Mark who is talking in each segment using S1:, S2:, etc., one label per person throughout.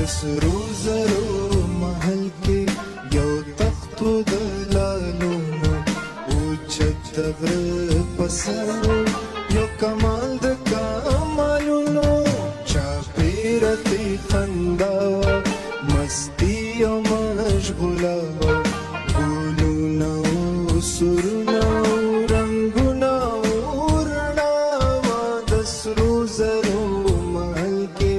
S1: سرو زرو محل کې یو تخت د لالونو اوچت د غره په سر یو کمال د کمالونو چاپېره ترې خندا وه مستي او مشغوله وه ګلونه او سرونه او رنګونه او رڼا وه د سرو زرو محل کې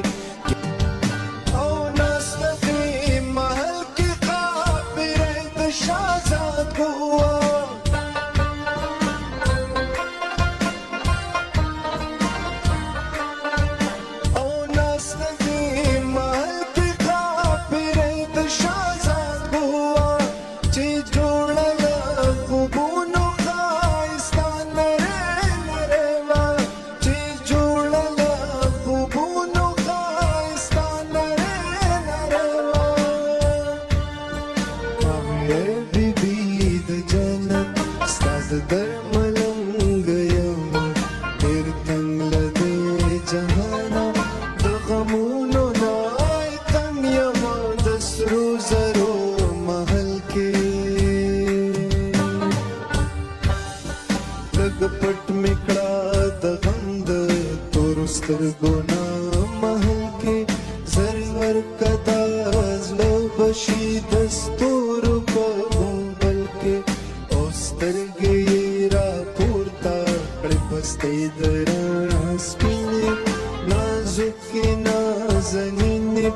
S1: پټ میکړه د غم د تورو سترګو نه محل کې زر ورکدا زړه بشي د ستورو په غومبل کې او سترګې یې راپورته کړې پستې د رڼا سپینې نازکې نازنینې